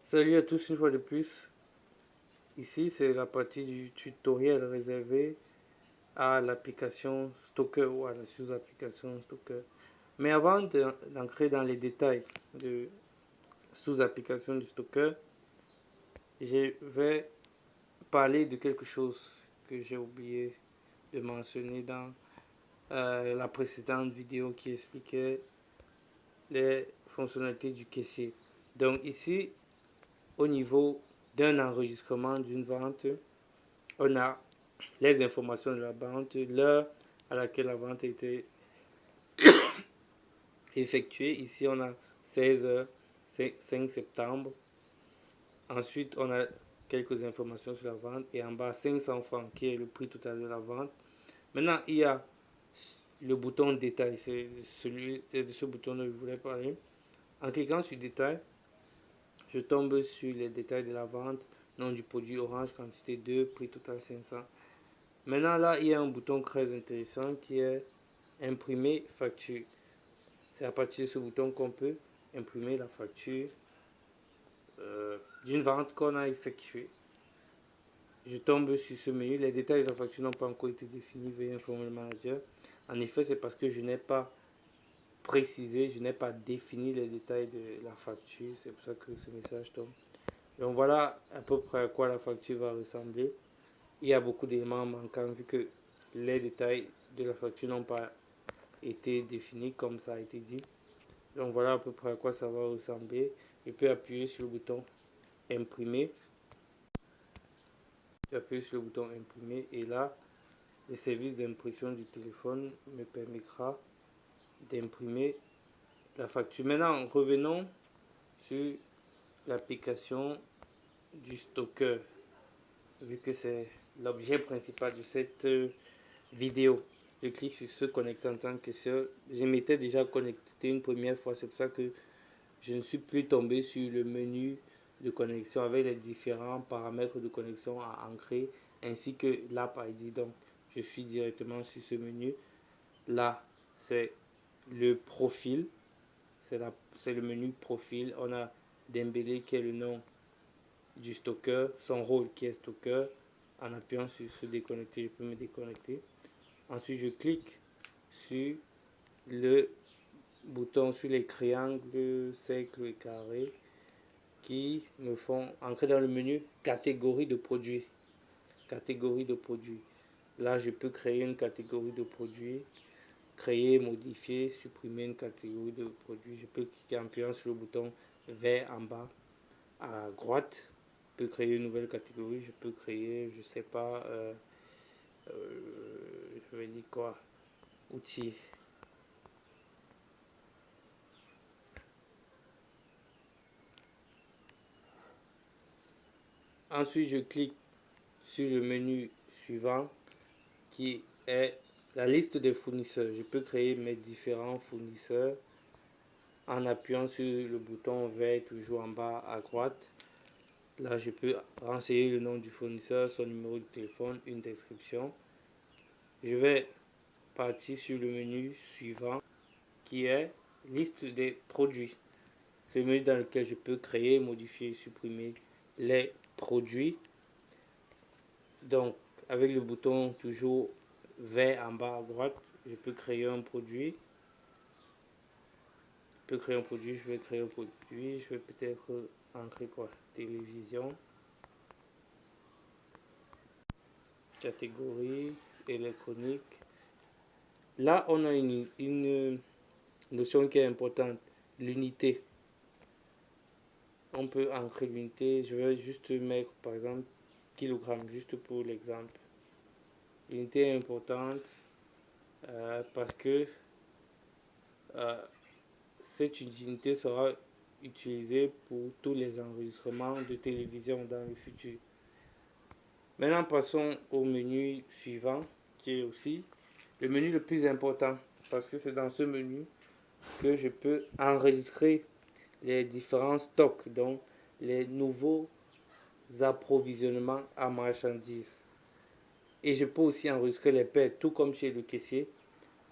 Salut à tous une fois de plus. Ici, c'est la partie du tutoriel réservée à l'application Stoker ou à la sous-application Stoker. Mais avant d'entrer dans les détails de sous-application du Stoker, je vais parler de quelque chose que j'ai oublié de mentionner dans la précédente vidéo qui expliquait les fonctionnalités du caissier. Donc ici, au niveau d'un enregistrement d'une vente, on a les informations de la vente, l'heure à laquelle la vente a été effectuée. Ici, on a 16h, 5 septembre. Ensuite, on a quelques informations sur la vente. Et en bas, 500 francs, qui est le prix total de la vente. Maintenant, il y a le bouton détail. C'est de ce bouton dont je voulais parler. En cliquant sur détail, je tombe sur les détails de la vente. Nom du produit orange, quantité 2, prix total 500. Maintenant, là, il y a un bouton très intéressant qui est imprimer facture. C'est à partir de ce bouton qu'on peut imprimer la facture d'une vente qu'on a effectuée. Je tombe sur ce menu. Les détails de la facture n'ont pas encore été définis. Veuillez informer le manager. En effet, c'est parce que je n'ai pas précisé, je n'ai pas défini les détails de la facture. C'est pour ça que ce message tombe. Donc voilà à peu près à quoi la facture va ressembler. Il y a beaucoup d'éléments manquants vu que les détails de la facture n'ont pas été définis comme ça a été dit. Donc voilà à peu près à quoi ça va ressembler. Je peux appuyer sur le bouton imprimer. J'appuie sur le bouton imprimer et là, le service d'impression du téléphone me permettra d'imprimer la facture. Maintenant, revenons sur l'application du Stoker, vu que c'est l'objet principal de cette vidéo. Je clique sur se connecter en tant que caissier. Je m'étais déjà connecté une première fois, c'est pour ça que je ne suis plus tombé sur le menu de connexion avec les différents paramètres de connexion à ancrer ainsi que l'app ID. Donc, je suis directement sur ce menu. Là, c'est le profil. C'est le menu profil. On a Dembélé qui est le nom du stocker, son rôle qui est stocker. En appuyant sur se déconnecter, je peux me déconnecter. Ensuite, je clique sur le bouton sur les triangles, cercles et carrés qui me font entrer dans le menu catégorie de produits. Catégorie de produits. Là, je peux créer une catégorie de produits, créer, modifier, supprimer une catégorie de produits. Je peux cliquer en appuyant sur le bouton vert en bas à droite. Je peux créer une nouvelle catégorie. Je peux créer, je sais pas, je vais dire quoi, outils. Ensuite, je clique sur le menu suivant qui est la liste des fournisseurs. Je peux créer mes différents fournisseurs en appuyant sur le bouton vert toujours en bas à droite. Là, je peux renseigner le nom du fournisseur, son numéro de téléphone, une description. Je vais partir sur le menu suivant qui est liste des produits. C'est le menu dans lequel je peux créer, modifier, supprimer les produits. Donc, avec le bouton toujours vert en bas à droite, je peux créer un produit. Je vais créer un produit, je vais peut-être entrer quoi, télévision, catégorie, électronique. Là, on a une notion qui est importante, l'unité. On peut entrer l'unité, je vais juste mettre par exemple kilogramme, juste pour l'exemple. L'unité est importante parce que cette unité sera utilisée pour tous les enregistrements de télévision dans le futur. Maintenant, passons au menu suivant, qui est aussi le menu le plus important, parce que c'est dans ce menu que je peux enregistrer les différents stocks, donc les nouveaux approvisionnements à marchandises. Et je peux aussi enregistrer les pertes, tout comme chez le caissier.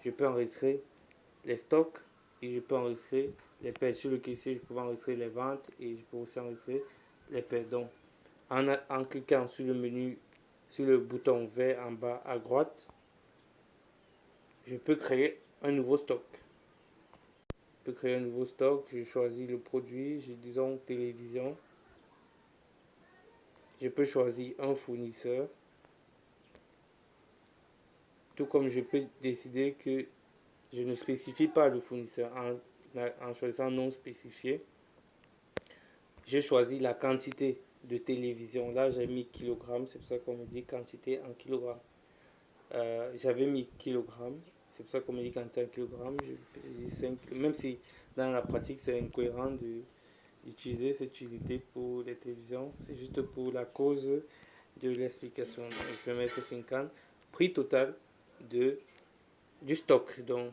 Je peux enregistrer les stocks et je peux enregistrer les pertes. Sur le caissier, je peux enregistrer les ventes et je peux aussi enregistrer les paires. Donc, en cliquant sur le menu, sur le bouton vert en bas à droite, je peux créer un nouveau stock. Je peux créer un nouveau stock, je choisis le produit, disons télévision. Je peux choisir un fournisseur. Tout comme je peux décider que je ne spécifie pas le fournisseur en choisissant non spécifié. Je choisis la quantité de télévision. Là, j'ai mis kilogramme, c'est pour ça qu'on me dit quantité en kilogrammes. J'avais mis kilogramme, c'est pour ça qu'on me dit quantité en kilogrammes. Je dis 5, même si dans la pratique c'est incohérent d'utiliser cette unité pour les télévisions, c'est juste pour la cause de l'explication. Donc, je vais mettre 50. Prix total du stock. Donc,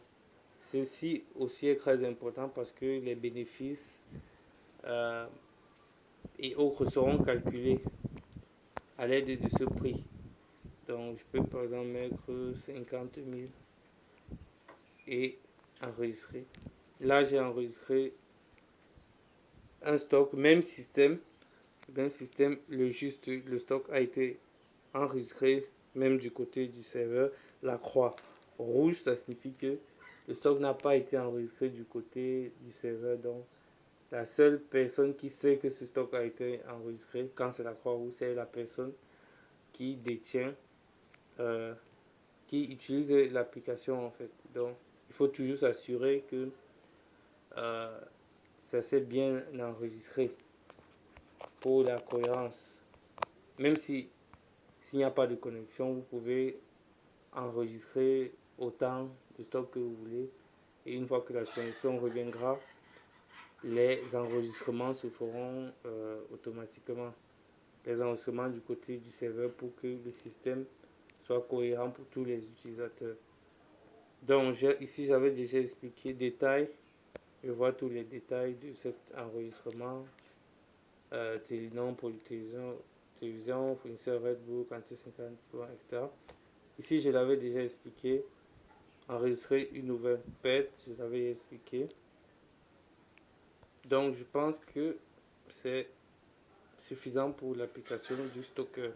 ceci aussi est très important parce que les bénéfices et autres seront calculés à l'aide de ce prix. Donc, je peux par exemple mettre 50 000 et enregistrer. Là, j'ai enregistré un stock, même système, le stock a été enregistré, même du côté du serveur. La croix rouge, ça signifie que le stock n'a pas été enregistré du côté du serveur. Donc, la seule personne qui sait que ce stock a été enregistré, quand c'est la croix rouge, c'est la personne qui détient, qui utilise l'application en fait. Donc, il faut toujours s'assurer que ça s'est bien enregistré pour la cohérence. Même s'il n'y a pas de connexion, vous pouvez enregistrer autant de stock que vous voulez. Et une fois que la connexion reviendra, les enregistrements se feront automatiquement. Les enregistrements du côté du serveur pour que le système soit cohérent pour tous les utilisateurs. Donc ici j'avais déjà expliqué détails. Je vois tous les détails de cet enregistrement. Télénom pour télévision, fournisseur Red Bull, quantité 50, etc. Ici je l'avais déjà expliqué. Enregistrer une nouvelle pète, je l'avais expliqué. Donc je pense que c'est suffisant pour l'application du stocker.